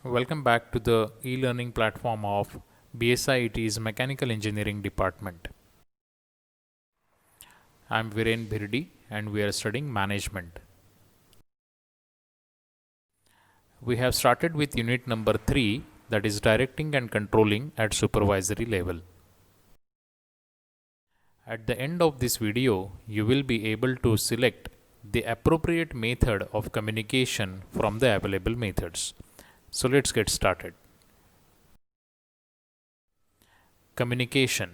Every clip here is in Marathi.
Welcome back to the e-learning platform of BSIET's Mechanical Engineering Department. I'm Viren Bhirdi and we are studying management. We have started with unit number 3, that is directing and controlling at supervisory level. At the end of this video, you will be able to select the appropriate method of communication from the available methods. So let's get started. Communication.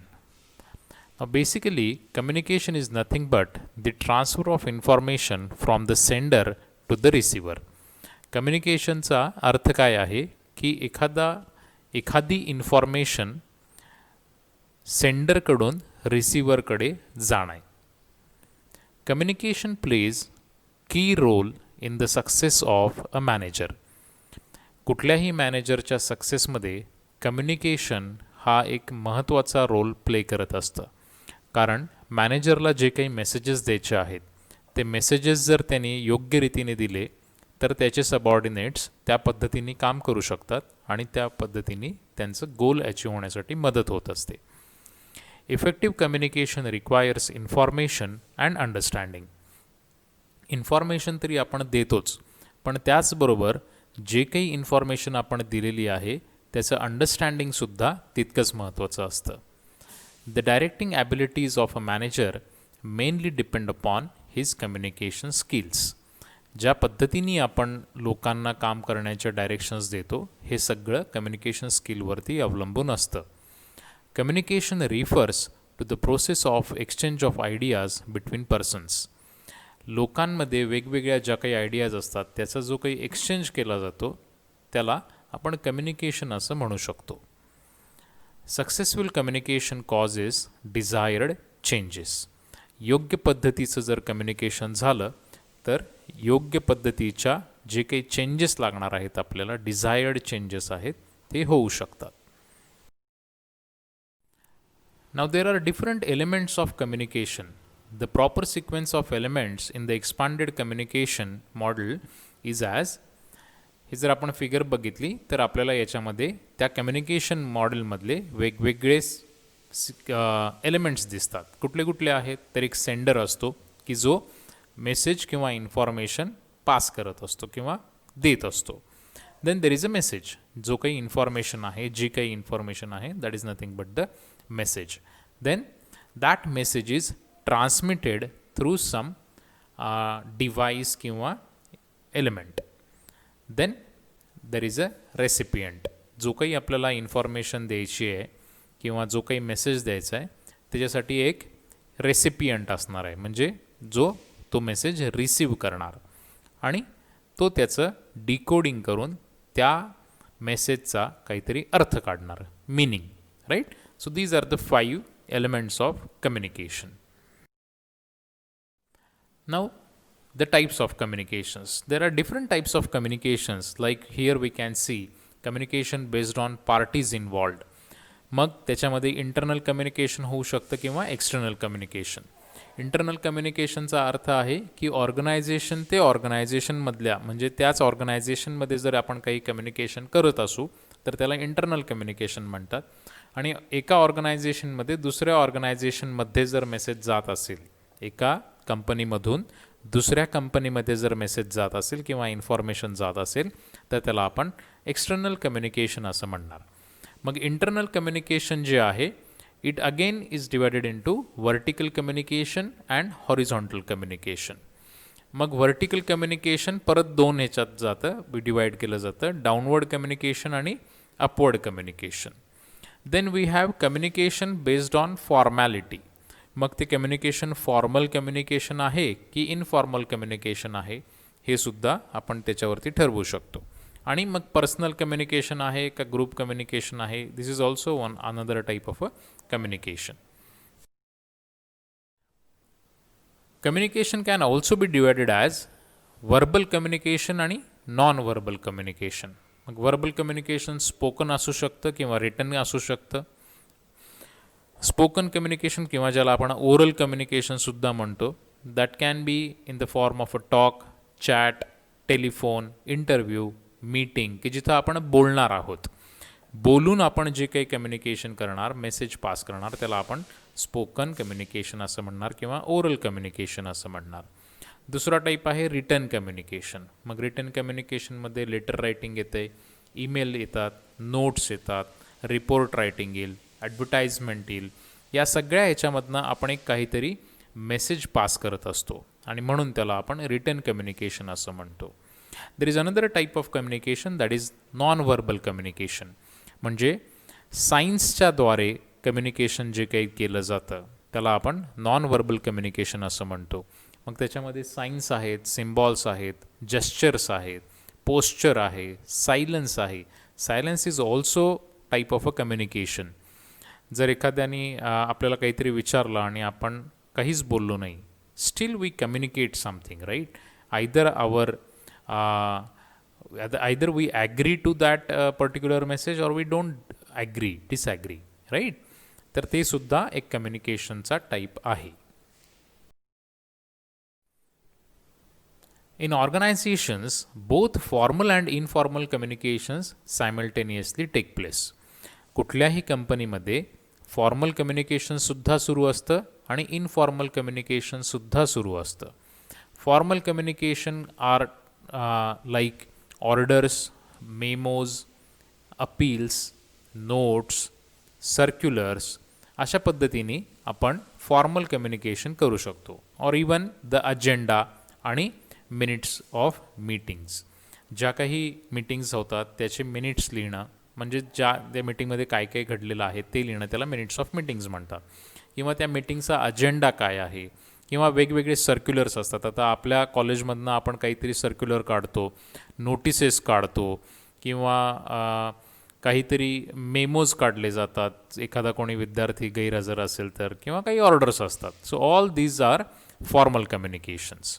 Now basically, communication is nothing but the transfer of information from the sender to the receiver. कम्युनिकेशनचा अर्थ काय आहे की एखादी इन्फॉर्मेशन सेंडरकडून रिसिव्हरकडे जाणे. Communication plays key role in the success of a manager. कुठल्याही मॅनेजरच्या सक्सेसमध्ये कम्युनिकेशन हा एक महत्त्वाचा रोल प्ले करत असतं. कारण मॅनेजरला जे काही मेसेजेस द्यायचे आहेत ते मेसेजेस जर त्यांनी योग्य रीतीने दिले तर त्याचे सबऑर्डिनेट्स त्या पद्धतीने काम करू शकतात आणि त्या पद्धतीने त्यांचं गोल अचीव होण्यासाठी मदत होत असते. Effective communication requires information and understanding. Information तरी आपण देतोच, पण त्याचबरोबर जे काही इन्फॉर्मेशन आपण दिलेली आहे त्याचं अंडरस्टँडिंगसुद्धा तितकंच महत्त्वाचं असतं. The directing abilities of a manager mainly depend upon his communication skills. ज्या पद्धतीने आपण लोकांना काम करण्याचे डायरेक्शन्स देतो हे सगळं कम्युनिकेशन स्किलवरती अवलंबून असतं. Communication refers to the process of exchange of ideas between persons. लोकांमध्ये वेगवेगळ्या ज्या काही आयडियाज असतात त्याचा जो काही एक्सचेंज केला जातो त्याला आपण कम्युनिकेशन असं म्हणू शकतो. Successful communication causes desired changes. योग्य पद्धतीचं जर कम्युनिकेशन झालं तर योग्य पद्धतीच्या जे काही चेंजेस लागणार आहेत आपल्याला, डिझायर्ड चेंजेस आहेत, ते होऊ शकतात. Now there are different elements of communication. The proper sequence of elements in the expanded communication model is as. हे जर आपण फिगर बघितली तर आपल्याला याच्यामध्ये त्या कम्युनिकेशन मॉडेलमधले वेगवेगळे एलिमेंट्स दिसतात. कुठले कुठले आहेत तर एक सेंडर असतो की जो मेसेज किंवा इन्फॉर्मेशन पास करत असतो किंवा देत असतो. Then there is a message. जो काही इन्फॉर्मेशन आहे, जी काही इन्फॉर्मेशन आहे, that is nothing but the message. Then that message is transmitted through some device किंवा element. Then there is a recipient. जो काही आपल्याला इन्फॉर्मेशन द्यायची आहे किंवा जो काही मेसेज द्यायचा आहे त्याच्यासाठी एक रेसिपियंट असणार आहे, म्हणजे जो तो मेसेज रिसीव करणार आणि तो त्याचं डिकोडिंग करून त्या मेसेजचा काहीतरी अर्थ काढणार, meaning, right. So these are the 5 elements of communication. Now the types of communications. There are different types of communications, like here we can see communication based on parties involved. मग त्याच्यामध्ये इंटरनल कम्युनिकेशन होऊ शकतं किंवा एक्सटर्नल कम्युनिकेशन. इंटरनल कम्युनिकेशनचा अर्थ आहे की ऑर्गनायझेशन ते ऑर्गनायझेशनमधल्या, म्हणजे त्याच ऑर्गनायझेशनमध्ये जर आपण काही कम्युनिकेशन करत असू तर त्याला इंटरनल कम्युनिकेशन म्हणतात. आणि एका ऑर्गनायझेशनमध्ये दुसऱ्या ऑर्गनायझेशनमध्ये जर मेसेज जात असेल, एका कंपनीमधून दुसऱ्या कंपनीमध्ये जर मेसेज जात असेल किंवा इन्फॉर्मेशन जात असेल तर त्याला आपण एक्सटर्नल कम्युनिकेशन असं म्हणणार. मग इंटरनल कम्युनिकेशन जे आहे it again is divided into vertical communication and horizontal communication. मग व्हर्टिकल कम्युनिकेशन परत 2 ह्याच्यात जातं, डिवाइड केलं जातं, डाऊनवर्ड कम्युनिकेशन आणि upward communication. Then we have communication based on formality. मग ते कम्युनिकेशन फॉर्मल कम्युनिकेशन आहे की इनफॉर्मल कम्युनिकेशन आहे हे सुद्धा आपण त्याच्यावरती ठरवू शकतो. आणि मग पर्सनल कम्युनिकेशन आहे का ग्रुप कम्युनिकेशन आहे, this is also one another type of a communication. Communication can also be divided as verbal communication आणि नॉन वर्बल कम्युनिकेशन. मग वर्बल कम्युनिकेशन स्पोकन असू शकतं किंवा रिटन असू शकतं. स्पोकन कम्युनिकेशन किंवा ज्याला आपण ओरल कम्युनिकेशनसुद्धा म्हणतो, that can be in the form of a talk, chat, telephone, interview, meeting की जिथं आपण बोलणार आहोत. बोलून आपण जे काही कम्युनिकेशन करणार, मेसेज पास करणार, त्याला आपण स्पोकन कम्युनिकेशन असं म्हणणार किंवा ओरल कम्युनिकेशन असं म्हणणार. दुसरा टाईप आहे रिटन कम्युनिकेशन. मग रिटन कम्युनिकेशनमध्ये लेटर रायटिंग येते, ईमेल येतात, नोट्स येतात, रिपोर्ट रायटिंग येईल, ॲडव्हर्टाइजमेंट येईल. या सगळ्या ह्याच्यामधनं आपण एक काहीतरी मेसेज पास करत असतो आणि म्हणून त्याला आपण रिटन कम्युनिकेशन असं म्हणतो. There is another type of communication that is non verbal communication. म्हणजे सायन्सच्याद्वारे कम्युनिकेशन जे काही केलं जातं त्याला आपण नॉन व्हर्बल कम्युनिकेशन असं म्हणतो. मग त्याच्यामध्ये सायन्स आहेत, सिम्बॉल्स आहेत, जेस्चर्स आहेत, पोस्चर आहे, सायलन्स आहे. Silence is also type of a communication. जर एखाद्याने आपल्याला काहीतरी विचारलं आणि आपण काहीच बोललो नाही, still we communicate something, right? either we agree to that particular message or we don't agree, disagree, right? तर ते सुद्धा एक कम्युनिकेशनचा टाईप आहे. In organizations, both formal and informal communications simultaneously take place. कुठल्याही कंपनीमध्ये फॉर्मल कम्युनिकेशनसुद्धा सुरू असतं आणि इनफॉर्मल कम्युनिकेशनसुद्धा सुरू असतं. Formal communication are like orders, memos, appeals, notes, circulars. अशा पद्धतीने आपण फॉर्मल कम्युनिकेशन करू शकतो. ऑर इवन द अजेंडा आणि मिनिट्स ऑफ मीटिंग्स. ज्या काही मीटिंग्स होतात त्याचे मिनिट्स लिहिणं, म्हणजे त्या मीटिंगमध्ये काय काय घडलेलं आहे ते लिहिणं, त्याला मिनिट्स ऑफ मीटिंग्स म्हणतात. किंवा त्या मीटिंगचा अजेंडा काय आहे, किंवा वेगवेगळे सर्क्युलर्स असतात. आता आपल्या कॉलेजमधनं आपण काहीतरी सर्क्युलर काढतो, नोटिसेस काढतो, किंवा काहीतरी मेमोज काढले जातात, एखादा कोणी विद्यार्थी गैरहजर असेल तर, किंवा काही ऑर्डर्स असतात. So all these are formal communications.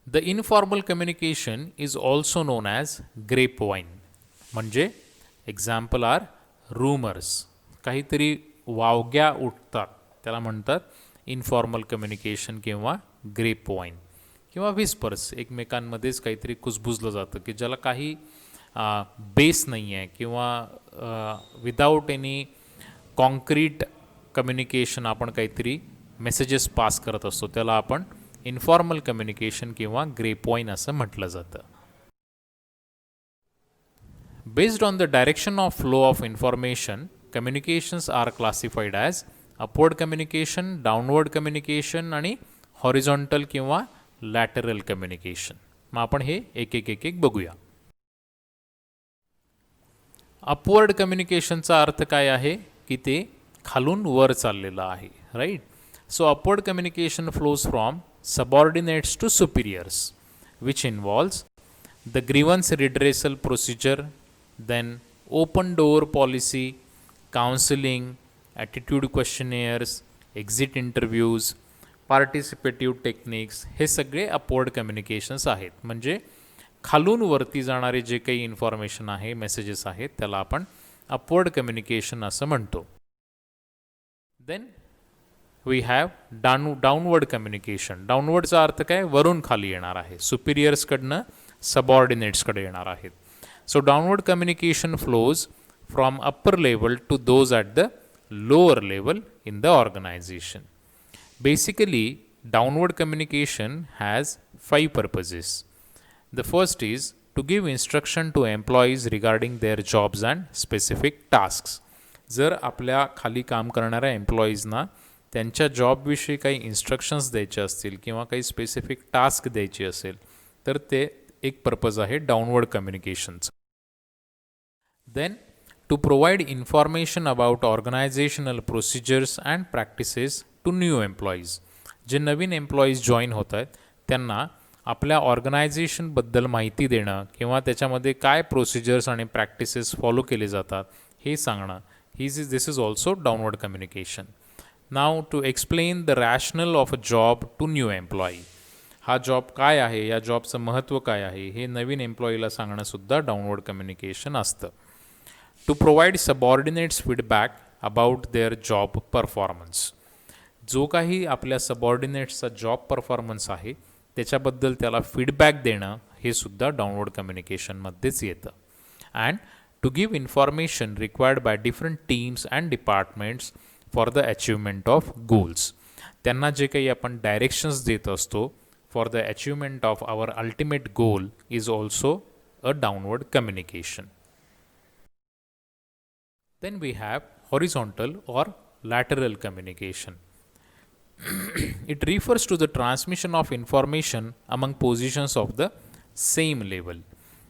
The informal communication is also known as grapevine. म्हणजे एक्झाम्पल आर रूमर्स. काहीतरी वावग्या उठतात त्याला म्हणतात इनफॉर्मल कम्युनिकेशन किंवा ग्रेपवाईन. किंवा विस्पर्स, एकमेकांमध्येच काहीतरी कुजबुजलं जातं की ज्याला काही बेस नाही आहे, किंवा विदाऊट एनी कॉन्क्रीट कम्युनिकेशन आपण काहीतरी मेसेजेस पास करत असतो, त्याला आपण इनफॉर्मल कम्युनिकेशन किंवा ग्रेपवाईन असं म्हटलं जातं. Based on the direction of flow of information, communications are classified as upward communication, downward communication आणि हॉरिझॉन्टल किंवा लॅटरल कम्युनिकेशन. मग आपण हे एक एक बघूया. अपवर्ड कम्युनिकेशनचा अर्थ काय आहे की ते खालून वर चाललेलं आहे, right? So upward communication flows from subordinates to superiors, which involves the grievance redressal procedure, then open door policy, counseling, attitude questionnaires, exit interviews, participative techniques. हे सगळे अपवर्ड कम्युनिकेशन्स आहेत. म्हणजे खालून वरती जाणारे जे काही इन्फॉर्मेशन आहे, मेसेजेस आहेत, त्याला आपण अपवर्ड कम्युनिकेशन असं म्हणतो. Then we have downward communication. डाऊनवर्डचा अर्थ काय? वरून खाली येणार आहे, सुपिरियर्सकडनं सबऑर्डिनेट्सकडे येणार आहेत. So downward communication flows from upper level to those at the lower level in the organisation. Basically downward communication has 5 purposes. The first is to give instruction to employees regarding their jobs and specific tasks. जर आपल्या खाली काम करणाऱ्या एम्प्लॉईजना त्यांच्या जॉबविषयी काही इन्स्ट्रक्शन्स द्यायचे असतील किंवा काही स्पेसिफिक टास्क द्यायची असेल तर ते एक पर्पज आहे डाऊनवर्ड कम्युनिकेशनचं. Then to provide information about organisational procedures and practices to new employees. जे नवीन एम्प्लॉईज जॉईन होत आहेत त्यांना आपल्या ऑर्गनायझेशनबद्दल माहिती देणं किंवा त्याच्यामध्ये काय प्रोसिजर्स आणि प्रॅक्टिसेस फॉलो केले जातात हे सांगणं, this is also downward communication. Now to explain the rationale of a job to new employee. हा जॉब काय आहे, या जॉबचं महत्त्व काय आहे हे नवीन एम्प्लॉईला सांगणंसुद्धा डाऊनवर्ड कम्युनिकेशन असतं. To provide subordinates feedback about their job performance. जो काही आपल्या सबऑर्डिनेट्सचा जॉब परफॉर्मन्स आहे त्याच्याबद्दल त्याला फीडबॅक देणं हे सुद्धा डाउनवर्ड कम्युनिकेशनमध्येच येतं. And to give information required by different teams and departments for the achievement of goals. त्यांना जे काही आपण डायरेक्शन्स देत असतो for the achievement of our ultimate goal is also a downward communication. Then we have horizontal or lateral communication. It refers to the transmission of information among positions of the same level.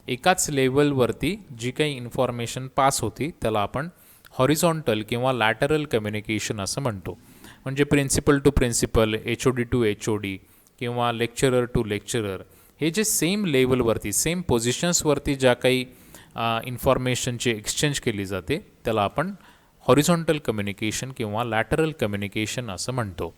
एकाच लेवलवरती जी काही इन्फॉर्मेशन पास होती त्याला आपण हॉरिझॉन्टल किंवा लॅटरल कम्युनिकेशन असं म्हणतो. म्हणजे principal to principal, HOD to HOD किंवा लेक्चरर टू लेक्चरर, हे जे सेम लेवलवरती सेम पोझिशन्सवरती ज्या काही इन्फॉर्मेशनची एक्सचेंज केली जाते त्याला आपण हॉरिझॉन्टल कम्युनिकेशन किंवा लॅटरल कम्युनिकेशन असं म्हणतो.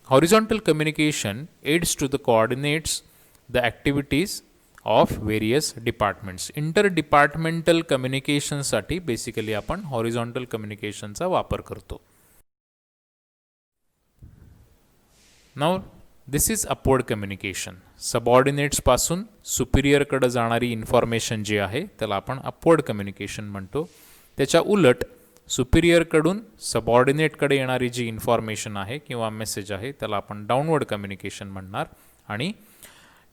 Horizontal communication aids to the coordinates the activities of various departments. Inter departmental कम्युनिकेशनसाठी बेसिकली आपण हॉरिझॉन्टल कम्युनिकेशनचा वापर करतो. Now this is upward communication. सबऑर्डिनेट्सपासून सुपिरियरकडे जाणारी इन्फॉर्मेशन जी आहे त्याला आपण अपवर्ड कम्युनिकेशन म्हणतो. त्याच्या उलट सुपिरियरकडून सबऑर्डिनेटकडे येणारी जी इन्फॉर्मेशन आहे किंवा मेसेज आहे त्याला आपण डाउनवर्ड कम्युनिकेशन म्हणणार. आणि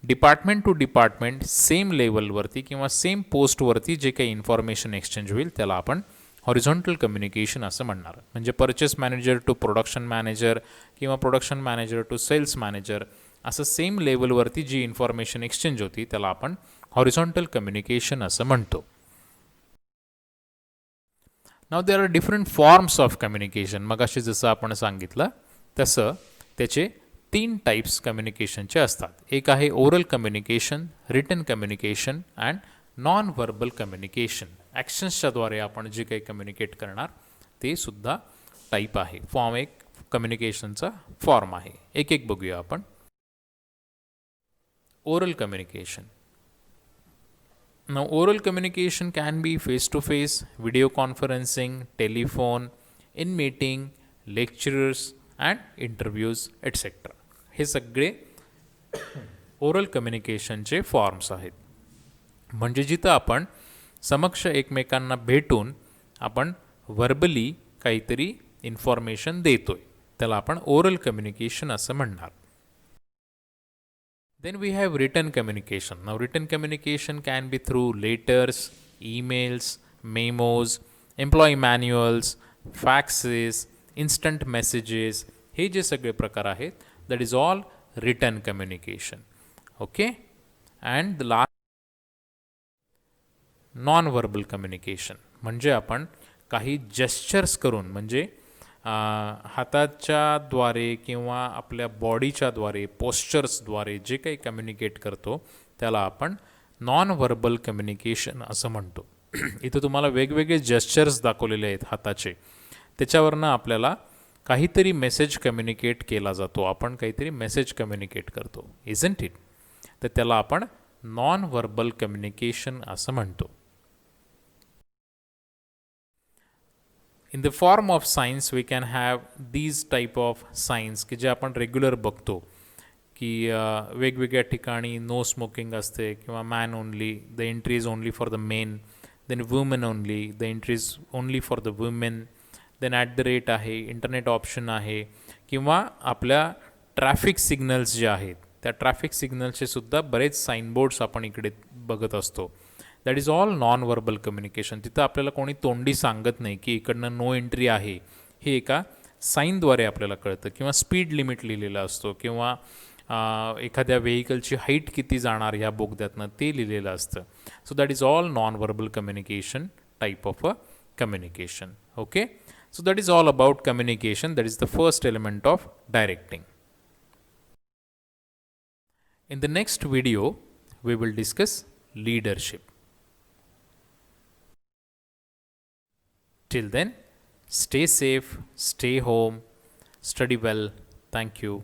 डिपार्टमेंट टू डिपार्टमेंट सेम लेवलवरती किंवा सेम पोस्टवरती जे काही इन्फॉर्मेशन एक्सचेंज होईल त्याला आपण हॉरिझॉन्टल कम्युनिकेशन असं म्हणणार. म्हणजे purchase manager to production manager किंवा production manager to sales manager असं सेम लेवलवरती जी इन्फॉर्मेशन एक्सचेंज होती त्याला आपण हॉरिझॉन्टल कम्युनिकेशन असं म्हणतो. Now there are different forms of communication. मग असे जसं आपण सांगितलं तसं त्याचे 3 टाईप्स कम्युनिकेशनचे असतात. एक आहे oral communication, written communication and non verbal communication. ॲक्शन्सच्याद्वारे आपण जे काही कम्युनिकेट करणार ते सुद्धा टाईप आहे. फॉर्म एक कम्युनिकेशनचा फॉर्म आहे. एक एक बघूया आपण. Oral communication. Now oral communication can be face to face, video conferencing, telephone, in meeting, lectures and interviews etc. हे सगळे ओरल कम्युनिकेशनचे फॉर्म्स आहेत. म्हणजे जिथं आपण समक्ष एकमेकांना भेटून आपण व्हर्बली काहीतरी इन्फॉर्मेशन देतोय त्याला आपण ओरल कम्युनिकेशन असं म्हणणार. Then we have written communication. Now written communication can be through letters, emails, memos, employee manuals, faxes, instant messages. हे जे सगळे प्रकार आहेत that is all written communication. Okay? And the last non-verbal communication. म्हणजे आपण काही जेस्चर्स करून म्हणजे हाताच्याद्वारे किंवा आपल्या बॉडीच्याद्वारे पोस्चर्सद्वारे जे काही कम्युनिकेट करतो त्याला आपण नॉन व्हर्बल कम्युनिकेशन असं म्हणतो. इथं तुम्हाला वेगवेगळे जेस्चर्स दाखवलेले आहेत हाताचे. त्याच्यावरनं आपल्याला काहीतरी मेसेज कम्युनिकेट केला जातो. आपण काहीतरी मेसेज कम्युनिकेट करतो. Isn't it? तर त्याला आपण नॉन व्हर्बल कम्युनिकेशन असं म्हणतो. In the form of signs we can have these type of signs की जे आपण रेग्युलर बघतो की वेगवेगळ्या ठिकाणी नो स्मोकिंग असते किंवा man only, the entry is only for the men, then women only, the entry is only for the women, then @ आहे, इंटरनेट ऑप्शन आहे किंवा आपल्या ट्रॅफिक सिग्नल्स जे आहेत त्या ट्रॅफिक सिग्नल्सचे सुद्धा बरेच साईनबोर्ड्स आपण इकडे बघत असतो. That is all non verbal communication. तिथं आपल्याला कोणी तोंडी सांगत नाही की इकडनं नो एंट्री आहे, हे एका साईनद्वारे आपल्याला कळतं. किंवा स्पीड लिमिट लिहिलेला असतो किंवा एखाद्या व्हेकलची हाईट किती जाणार ह्या बोगद्यातनं ते लिहिलेलं असतं. So that is all non verbal communication type of a communication. Okay, so that is all about communication. That is the first element of directing. In the next video, we will discuss leadership. Till then, stay safe, stay home, study well. Thank you.